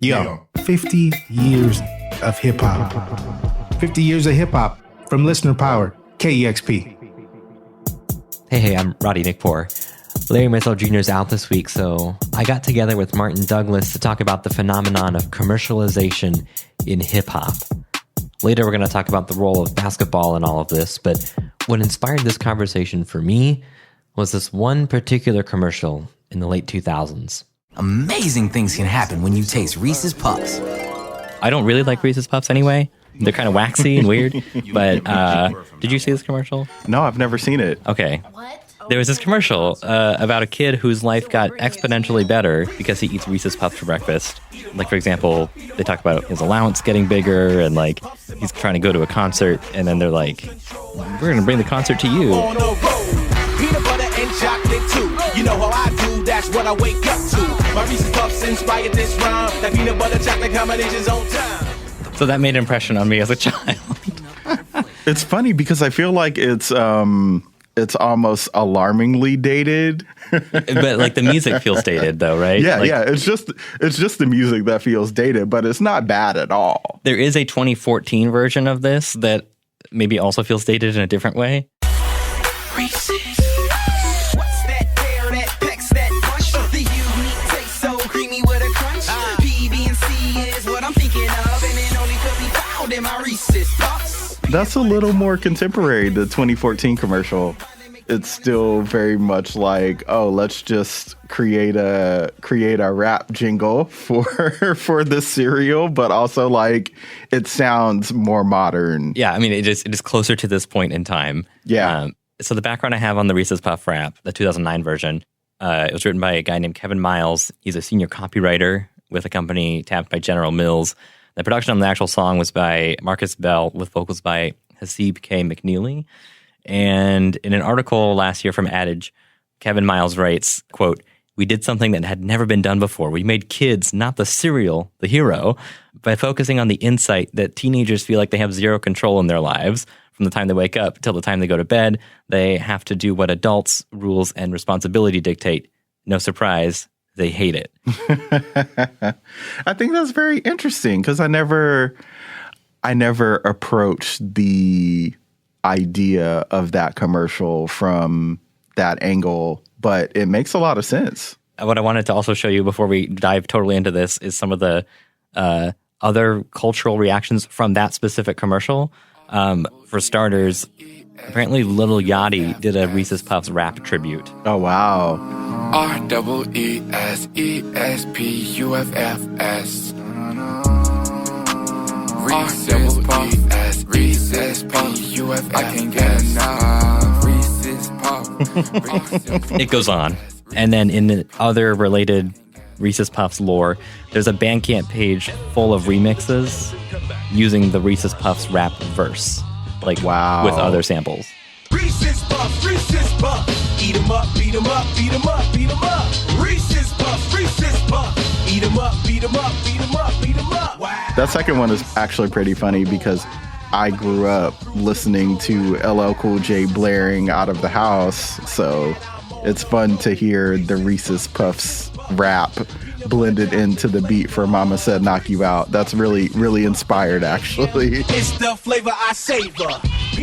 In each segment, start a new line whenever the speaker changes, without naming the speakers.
Yo, 50 years of hip hop. 50 years of hip hop from listener power. KEXP.
Hey, I'm Roddy Nikpour. Larry Mitchell Jr. is out this week, so I got together with Martin Douglas to talk about the phenomenon of commercialization in hip hop. Later, we're going to talk about the role of basketball in all of this, but what inspired this conversation for me was this one particular commercial in the late 2000s.
Amazing things can happen when you taste Reese's Puffs.
I don't really like Reese's Puffs anyway. They're kind of waxy and weird, but did you see this commercial?
No, I've never seen it.
Okay. There was this commercial about a kid whose life got exponentially better because he eats Reese's Puffs for breakfast. Like, for example, they talk about his allowance getting bigger and, like, he's trying to go to a concert, and then they're like, we're going to bring the concert to you.
Peanut butter and chocolate too. You know how I do, that's what I wake up to. My Reese's Puffs inspired this rhyme. That peanut butter chocolate combination's on time.
So that made an impression on me as a child.
It's funny because I feel like it's almost alarmingly dated.
But like the music feels dated though, right?
Yeah,
like,
yeah. It's just the music that feels dated, but it's not bad at all.
There is a 2014 version of this that maybe also feels dated in a different way.
Reese's. What's that there that pecks that bunch? The unique taste so creamy with a crunch. PB and C is what I'm thinking of, and it only could be found in my Reese's Puffs.
That's a little more contemporary, the 2014 commercial. It's still very much like, oh, let's just create a rap jingle for this cereal, but also like it sounds more modern.
Yeah, I mean it is closer to this point in time.
Yeah.
So the background I have on the Reese's Puff rap, the 2009 version, it was written by a guy named Kevin Miles. He's a senior copywriter with a company tapped by General Mills. The production on the actual song was by Marcus Bell with vocals by Hasib K. McNeely. And in an article last year from Adage, Kevin Miles writes, quote, "We did something that had never been done before. We made kids, not the cereal, the hero, by focusing on the insight that teenagers feel like they have zero control in their lives. From the time they wake up till the time they go to bed, they have to do what adults' rules and responsibility dictate. No surprise, they hate it."
I think that's very interesting because I never approached the idea of that commercial from that angle, but it makes a lot of sense.
What I wanted to also show you before we dive totally into this is some of the other cultural reactions from that specific commercial. For starters, apparently Lil Yachty did a Reese's Puffs rap tribute.
Oh, wow.
REESPUFFS. Reese's Puffs. Reese's Puffs. I can't get enough. Reese's Puffs.
It goes on. And then in the other related Reese's Puffs lore, there's a Bandcamp page full of remixes using the Reese's Puffs rap verse. Like,
wow.
With other samples.
Reese's Puffs, Reese's Puffs. Eat 'em up, beat 'em up, beat 'em up, beat 'em up. Reese's Puffs, Reese's Puffs. Eat 'em up, beat 'em up, beat 'em up, beat 'em up. Wow.
That second one is actually pretty funny because I grew up listening to LL Cool J blaring out of the house, so it's fun to hear the Reese's Puffs rap blended into the beat for Mama Said Knock You Out. That's really, really inspired, actually.
It's the flavor I savor.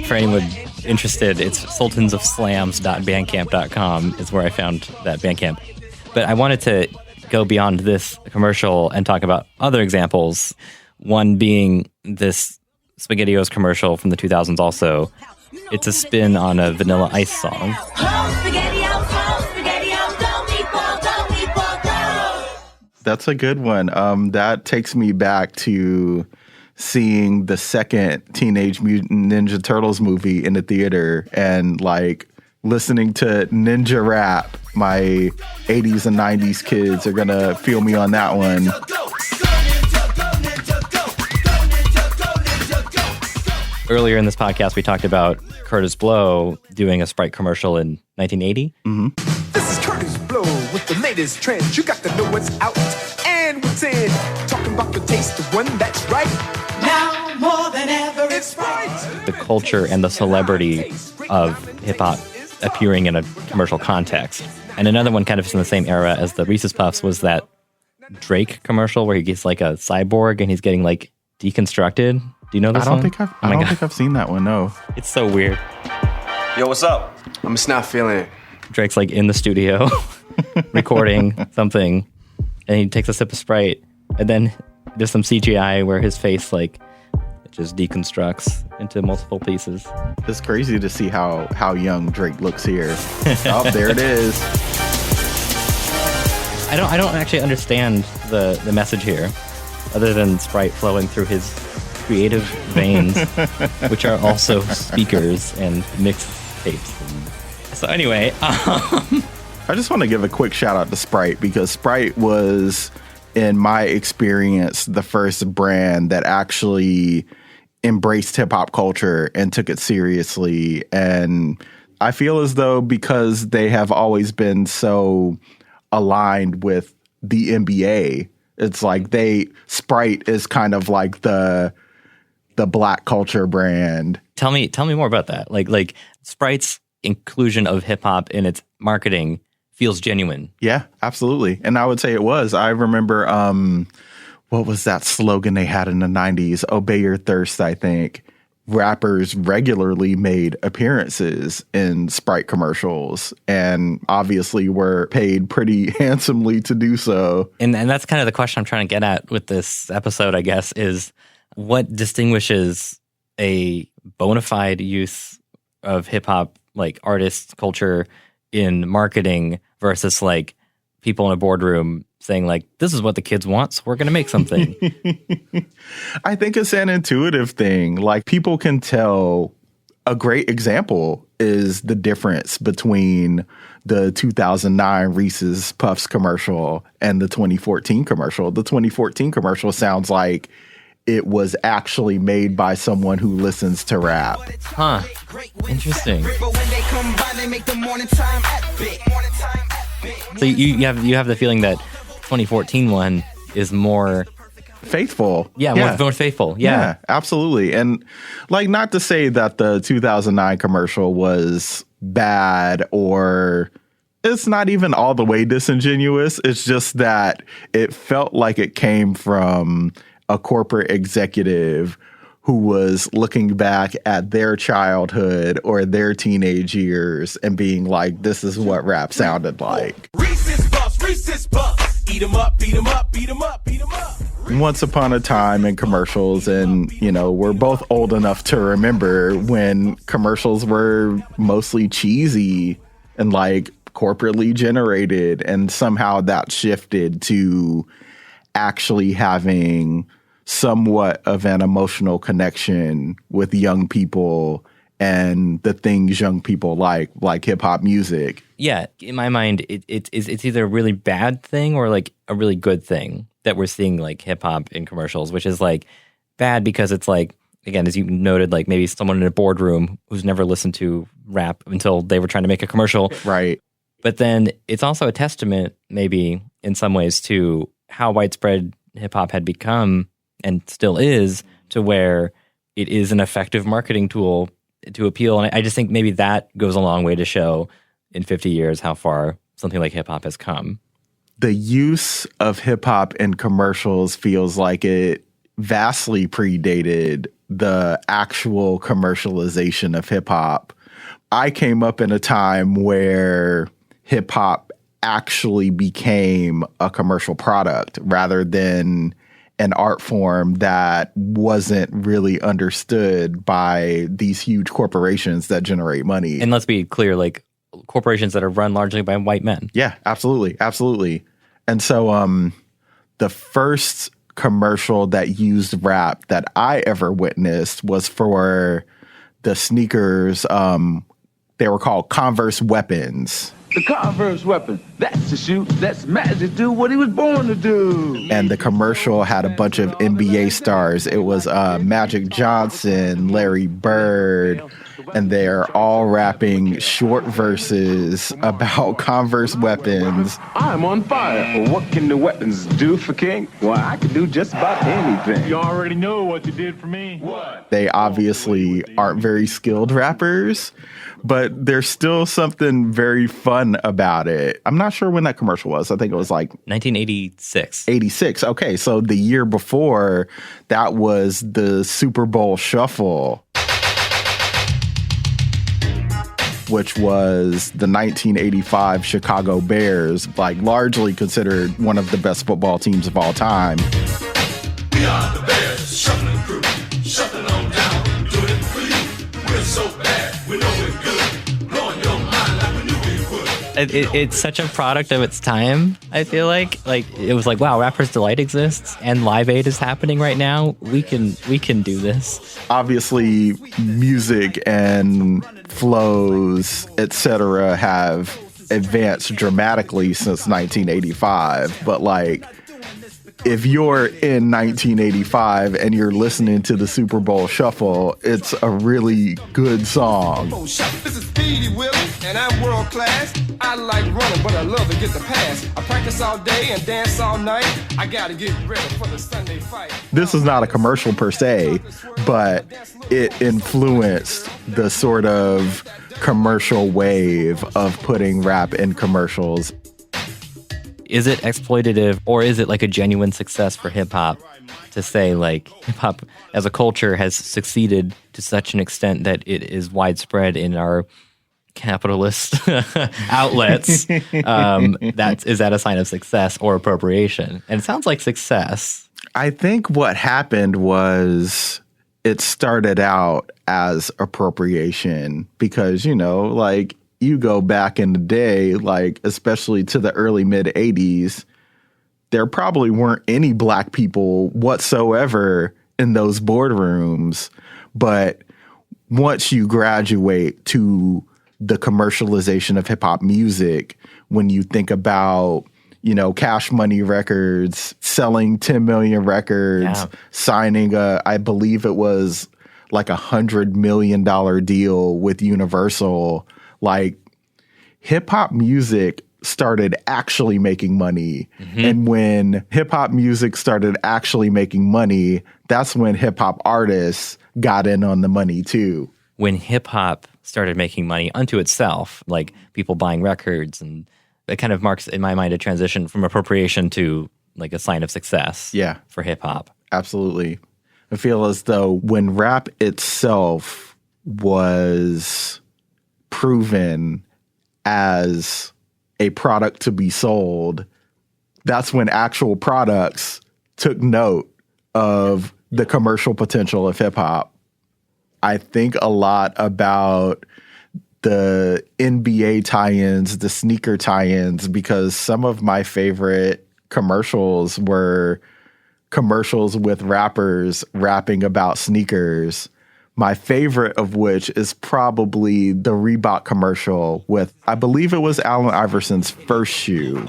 For anyone interested, it's sultansofslams.bandcamp.com is where I found that Bandcamp. But I wanted to go beyond this commercial and talk about other examples. One being this SpaghettiOs commercial from the 2000s also. It's a spin on a Vanilla Ice song.
That's a good one. That takes me back to seeing the second Teenage Mutant Ninja Turtles movie in the theater and like listening to ninja rap. My 80s and 90s kids are gonna feel me on that one.
Earlier in this podcast, we talked about Curtis Blow doing a Sprite commercial in 1980.
Mm-hmm.
This is Curtis Blow with the latest trends. You got to know what's out and what's in. Talking about the taste of one that's right.
Now more than ever, it's right.
The culture and the celebrity of hip-hop appearing in a commercial context. And another one kind of in the same era as the Reese's Puffs was that Drake commercial where he gets like a cyborg and he's getting like deconstructed. Do you know this
I don't
one?
think I've seen that one. No.
It's so weird.
Yo, what's up? I'm just not feeling it.
Drake's like in the studio recording something, and he takes a sip of Sprite, and then there's some CGI where his face like just deconstructs into multiple pieces.
It's crazy to see how young Drake looks here. Oh, there it is.
I don't actually understand the message here, other than Sprite flowing through his creative veins, which are also speakers and mix tapes. So anyway,
I just want to give a quick shout out to Sprite, because Sprite was, in my experience, the first brand that actually embraced hip hop culture and took it seriously. And I feel as though because they have always been so aligned with the NBA, it's like Sprite is kind of like the black culture brand.
Tell me more about that. Like Sprite's inclusion of hip hop in its marketing feels genuine.
Yeah, absolutely. And I would say it was. I remember what was that slogan they had in the 90s? Obey your thirst, I think. Rappers regularly made appearances in Sprite commercials and obviously were paid pretty handsomely to do so.
And that's kind of the question I'm trying to get at with this episode, I guess, is what distinguishes a bona fide use of hip hop, like artist culture in marketing versus like people in a boardroom saying like, this is what the kids want, so we're going to make something.
I think it's an intuitive thing. Like, people can tell. A great example is the difference between the 2009 Reese's Puffs commercial and the 2014 commercial. The 2014 commercial sounds like it was actually made by someone who listens to rap.
Huh. Interesting. So you have the feeling that 2014 one is more
faithful.
Yeah, more faithful. Yeah,
absolutely. And like, not to say that the 2009 commercial was bad, or it's not even all the way disingenuous. It's just that it felt like it came from a corporate executive who was looking back at their childhood or their teenage years and being like, this is what rap sounded like.
Reese's Puffs, eat 'em up, beat 'em up, beat 'em up, beat 'em up.
Once upon a time in commercials, and, you know, we're both old enough to remember when commercials were mostly cheesy and like corporately generated, and somehow that shifted to actually having somewhat of an emotional connection with young people and the things young people like hip hop music.
Yeah, in my mind, it's either a really bad thing or like a really good thing that we're seeing like hip hop in commercials, which is like bad because it's like, again, as you noted, like maybe someone in a boardroom who's never listened to rap until they were trying to make a commercial.
Right.
But then it's also a testament, maybe in some ways, to how widespread hip hop had become and still is, to where it is an effective marketing tool to appeal. And I just think maybe that goes a long way to show in 50 years how far something like hip hop has come.
The use of hip hop in commercials feels like it vastly predated the actual commercialization of hip hop. I came up in a time where hip hop actually became a commercial product rather than an art form that wasn't really understood by these huge corporations that generate money.
And let's be clear, like corporations that are run largely by white men.
Yeah, absolutely. Absolutely. And so the first commercial that used rap that I ever witnessed was for the sneakers. They were called Converse Weapons.
The Converse weapon. That's to shoot. That's Magic do what he was born to do.
And the commercial had a bunch of NBA stars. It was Magic Johnson, Larry Bird, and they're all rapping short verses about Converse weapons.
I'm on fire. Well, what can the weapons do for King? Well, I can do just about anything.
You already know what you did for me. What?
They obviously aren't very skilled rappers, but there's still something very fun about it. I'm not sure when that commercial was. I think it was like
1986.
86. Okay, so the year before, that was the Super Bowl Shuffle, which was the 1985 Chicago Bears, like largely considered one of the best football teams of all time.
We are the Bears, shuffling crew, shuffling on down, doing it for you. We're so bad, we know we're good, blowing your mind like we knew we would.
It's such a product of its time, I feel like. Like, it was like, wow, Rapper's Delight exists and Live Aid is happening right now. We can do this.
Obviously, music and flows, etc., have advanced dramatically since 1985. But like, if you're in 1985 and you're listening to the Super Bowl Shuffle, it's a really good song.
This is Speedy Willie, and I'm world class. I like running, but I love to get the pass. I practice all day and dance all night. I gotta get ready for the Sunday fight.
This is not a commercial per se, but it influenced the sort of commercial wave of putting rap in commercials.
Is it exploitative, or is it like a genuine success for hip hop to say like hip hop as a culture has succeeded to such an extent that it is widespread in our capitalist outlets? Is that a sign of success or appropriation? And it sounds like success.
I think what happened was it started out as appropriation because, you know, like, you go back in the day, like, especially to the early mid 80s, there probably weren't any black people whatsoever in those boardrooms. But once you graduate to the commercialization of hip hop music, when you think about, you know, Cash Money Records selling 10 million records, signing I believe it was like $100 million deal with Universal. Like, hip-hop music started actually making money. Mm-hmm. And when hip-hop music started actually making money, that's when hip-hop artists got in on the money, too.
When hip-hop started making money unto itself, like people buying records, and it kind of marks, in my mind, a transition from appropriation to, like, a sign of success for hip-hop.
Absolutely. I feel as though when rap itself was proven as a product to be sold, that's when actual products took note of the commercial potential of hip hop. I think a lot about the NBA tie-ins, the sneaker tie-ins, because some of my favorite commercials were commercials with rappers rapping about sneakers. My favorite of which is probably the Reebok commercial with, I believe it was Allen Iverson's first shoe,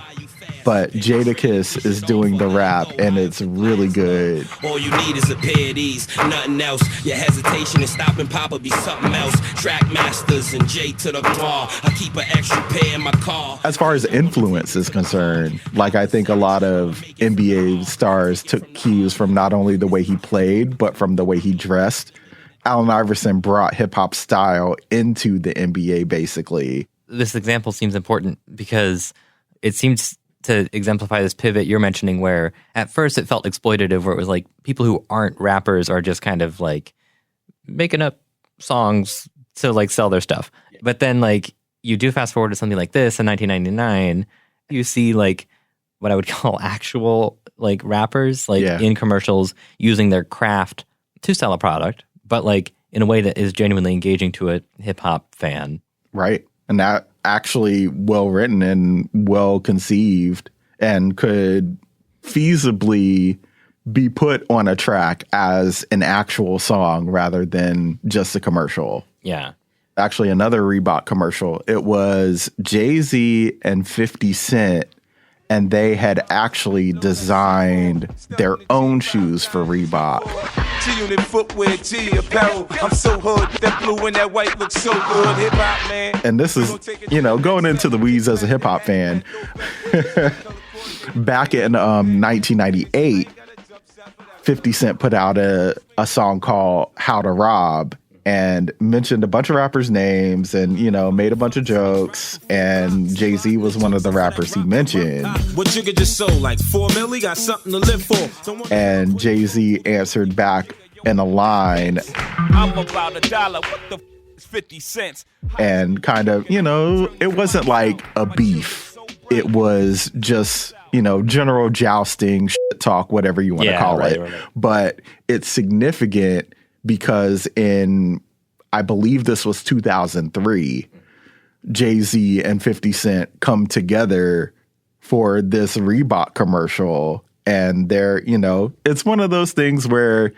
but Jadakiss is doing the rap, and it's really good.
All you need is a pair of these, nothing else. Your hesitation in stopping Papa be something else. Track masters and J to the claw. I keep an extra pair in my car.
As far as influence is concerned, like, I think a lot of NBA stars took cues from not only the way he played, but from the way he dressed. Allen Iverson brought hip-hop style into the NBA, basically.
This example seems important because it seems to exemplify this pivot you're mentioning, where at first it felt exploitative, where it was like people who aren't rappers are just kind of like making up songs to like sell their stuff. But then like you do fast forward to something like this in 1999, you see like what I would call actual like rappers like in commercials using their craft to sell a product, but like in a way that is genuinely engaging to a hip hop fan.
Right. And that actually well written and well conceived and could feasibly be put on a track as an actual song rather than just a commercial.
Yeah.
Actually, another Reebok commercial. It was Jay-Z and 50 Cent, and they had actually designed their own shoes for Reebok.
G-Unit footwear, G apparel. I'm so hood, that blue and that white looks so good. Hip hop, man.
And this is, going into the weeds as a hip hop fan. Back in 1998, 50 Cent put out a song called How to Rob and mentioned a bunch of rappers' names and, made a bunch of jokes. And Jay-Z was one of the rappers he mentioned.
What you could just sold, like 4 million, got something to live for.
And Jay-Z answered back in a line.
I'm about $1. What the is 50 cents?
And kind of, it wasn't like a beef. It was just, general jousting, shit talk, whatever you want to call it. Right. But it's significant because I believe this was 2003, Jay-Z and 50 Cent come together for this Reebok commercial. And they're, it's one of those things where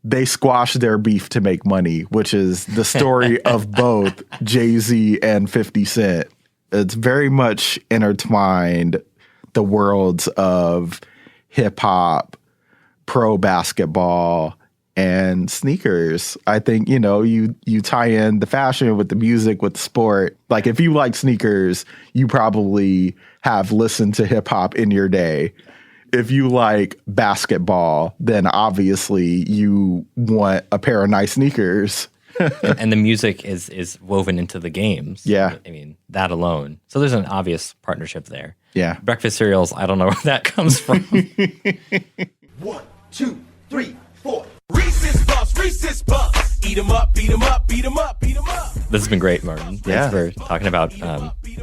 they squash their beef to make money, which is the story of both Jay-Z and 50 Cent. It's very much intertwined, the worlds of hip hop, pro basketball, and sneakers. I think, you tie in the fashion with the music, with the sport. Like if you like sneakers, you probably have listened to hip hop in your day. If you like basketball, then obviously you want a pair of nice sneakers.
And the music is woven into the games.
Yeah.
I mean, that alone. So there's an obvious partnership there.
Yeah.
Breakfast cereals, I don't know where that comes from.
1, 2, 3, 4. Reese's Puffs, Reese's Puffs. Eat 'em up, beat 'em up, beat 'em up, beat 'em up.
This has been great, Martin.
Yeah.
Thanks for talking about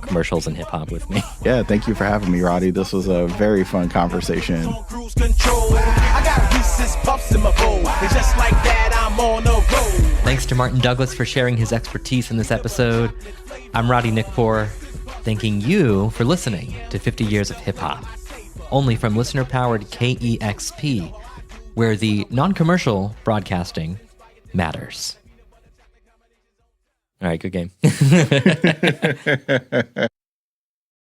commercials and hip hop with me.
Yeah, thank you for having me, Roddy. This was a very fun conversation.
Cruise control. I got Reese's Puffs in my bowl. And just like that, I'm on the road.
Thanks to Martin Douglas for sharing his expertise in this episode. I'm Roddy Nikpour, thanking you for listening to 50 Years of Hip Hop, only from listener-powered KEXP, where the non-commercial broadcasting matters. All right, good game.